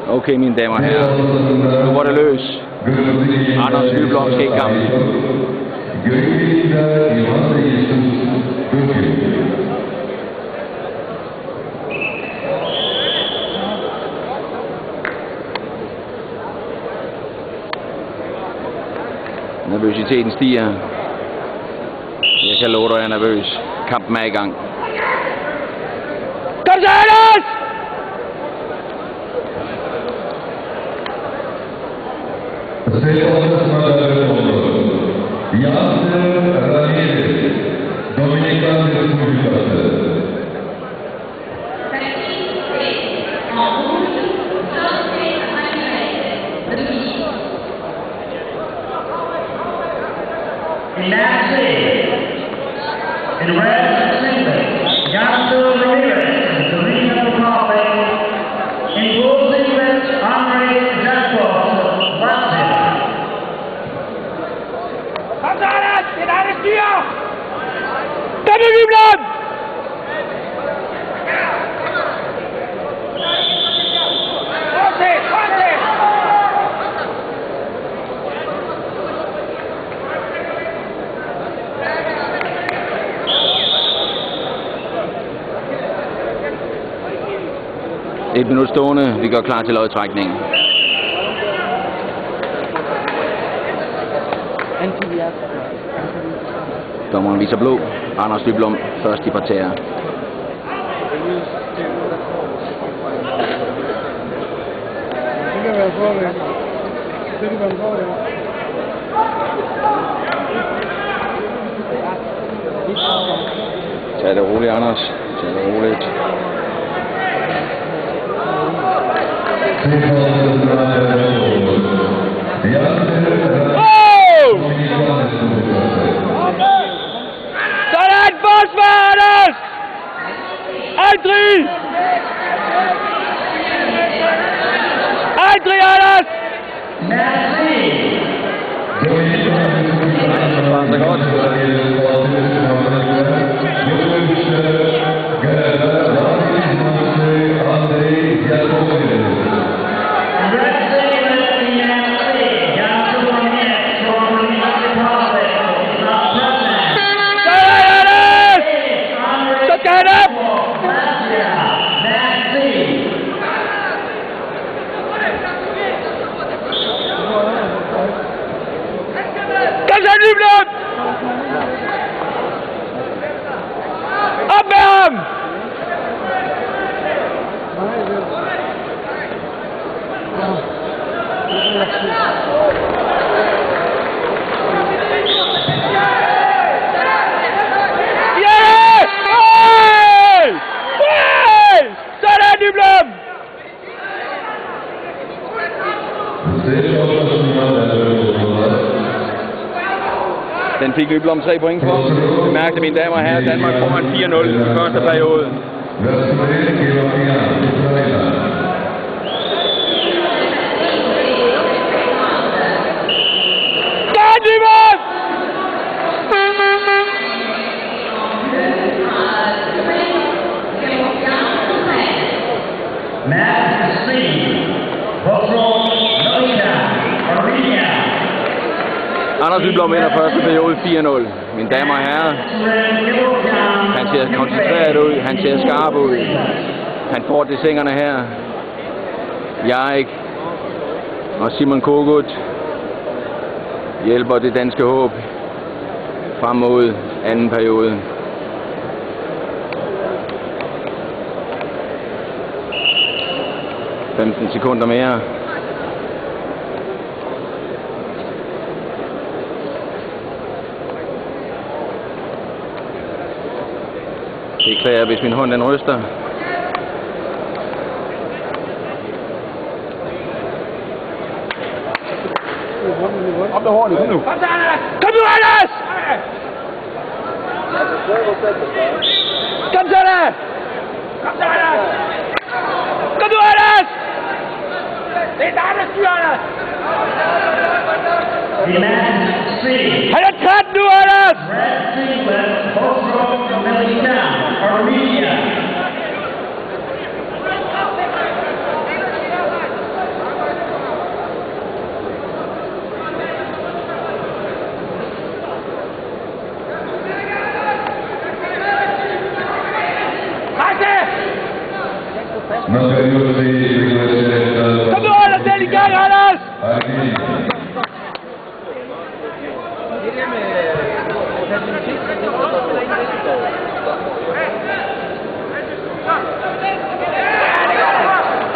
Okay, mine damer og herrer. Nu var det løs. Anders Nyblom skal i kamp. Nervøsiteten stiger. Jeg kan love dig, jeg er nervøs. Kampen er i gang. Kom så, Anders! In red, Yasser Ramirez, Dominican Republic. In blue, Andre Jackpot, Latvia. Kom så, Anders! Det er dig, der styrer! Kom nu, Nyblom! Et minut stående. Vi går klar til lodtrækningen. Dommeren viser blå. Anders Nyblom først i parterre. Tag det roligt, Anders. Tag det roligt. Sådan, forsvar, Anders! Aldrig! Aldrig, Anders! Så godt. Nyblom! Op med ham! Ja! Sådan, Nyblom! Den fik Nyblom 3 point for. Bemærkte, mine damer og herrer, Danmark foran 4-0 i første periode. Anders Nyblom vinder første periode 4-0. Mine damer og herrer, han ser koncentreret ud, han ser skarp ud. Han får dessingerne her. Jarek og Simon Kogut hjælper det danske håb frem mod anden periode. – 15 sekunder mere. Det klæder, hvis min hånd den ryster. Op med hårene, kom nu! Kom så, Anders! Kom nu, Anders! Kom så, Anders! Kom så, Anders! Kom nu, Anders! Det er dig, der styrer, Anders! Han er træt nu, Anders! Kom nu, Anders, selv i gang, Anders!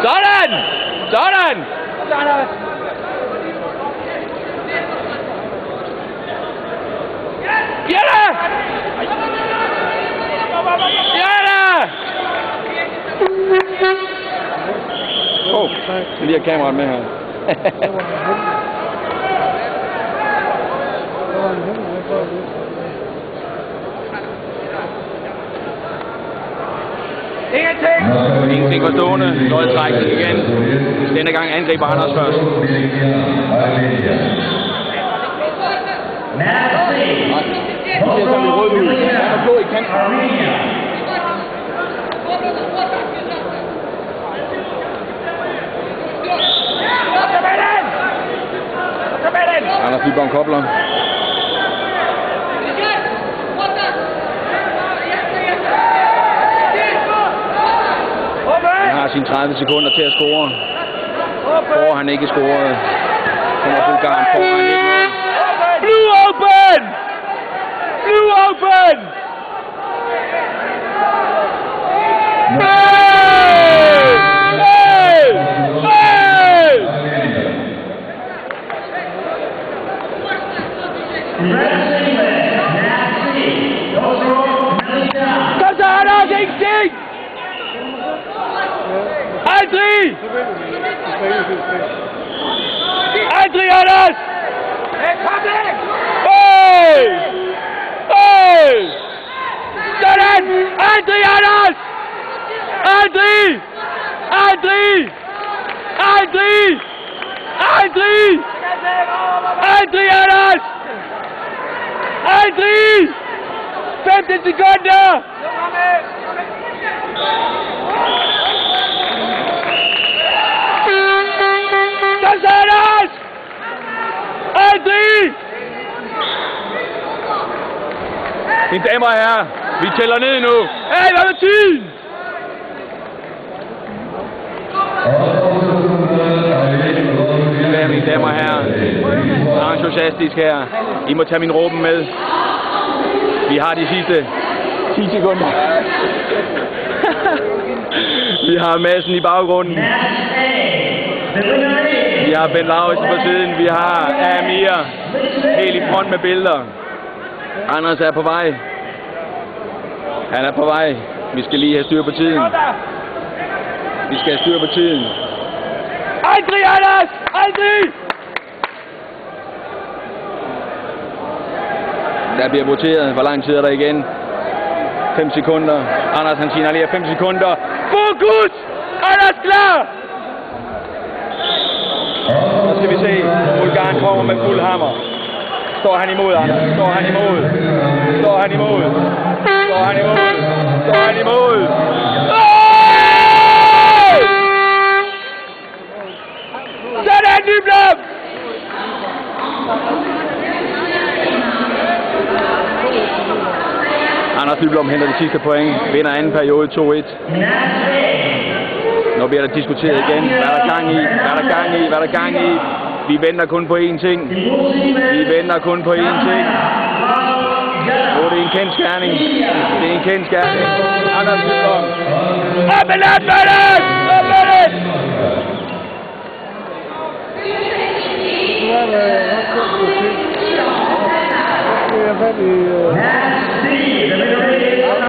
Sådan! Sådan! Ja da! Ja da! Åh, jeg lige have kameraet med her. Ingenting var stående. Noget trækning igen. Denne gang angriber Anders først. Anders Nyborg kobler. Han har sine 30 sekunder til at score. Får han ikke scoret, kommer Bulgarien foran 1-0. Blue open! Blue open! Hey! Hey! Hey! Kom så, Anders! Ingenting! Aldrig! Aldrig, Anders! Hey! Hey! Sådan! Aldrig, Anders! Aldrig! Aldrig! Aldrig! Aldrig! Aldrig, Anders! Aldrig! 15 sekunder! Kom så, Anders! Aldrig! Mine damer og herrer, vi tæller ned nu. Hey, hvad med tiden? Mine damer og herrer, jeg er entusiastisk her. I må tage min råben med. Vi har de sidste 10 sekunder. Vi har Madsen i baggrunden. Vi har Bent Lauritsen på siden. Vi har Amir helt i front med billeder. Anders er på vej. Han er på vej. Vi skal lige have styr på tiden. Vi skal have styr på tiden. Aldrig, Anders! Aldrig! Der bliver voteret. Hvor lang tid er der igen? 5 sekunder. Anders han signalerer 5 sekunder. Fokus! Anders klar! Så skal vi se. Bulgarien kommer med fuld hammer. Står han imod, Anders? Står han imod? Står han imod? Står han imod? Står han imod? Sådan, Nyblom! Anders Nyblom henter det sidste point. Vinder anden periode 2-1. Nu bliver der diskuteret igen. Hvad er der gang i? Hvad er der gang i? Hvad er der gang i? Vi venter kun på én ting. Vi venter kun på én ting. Det er en kendsgerning. Det er en kendsgerning. Anders Nyblom. Op med den, Madsen! Op med den! Nu er der ret godt musik. Så skal jeg fat i...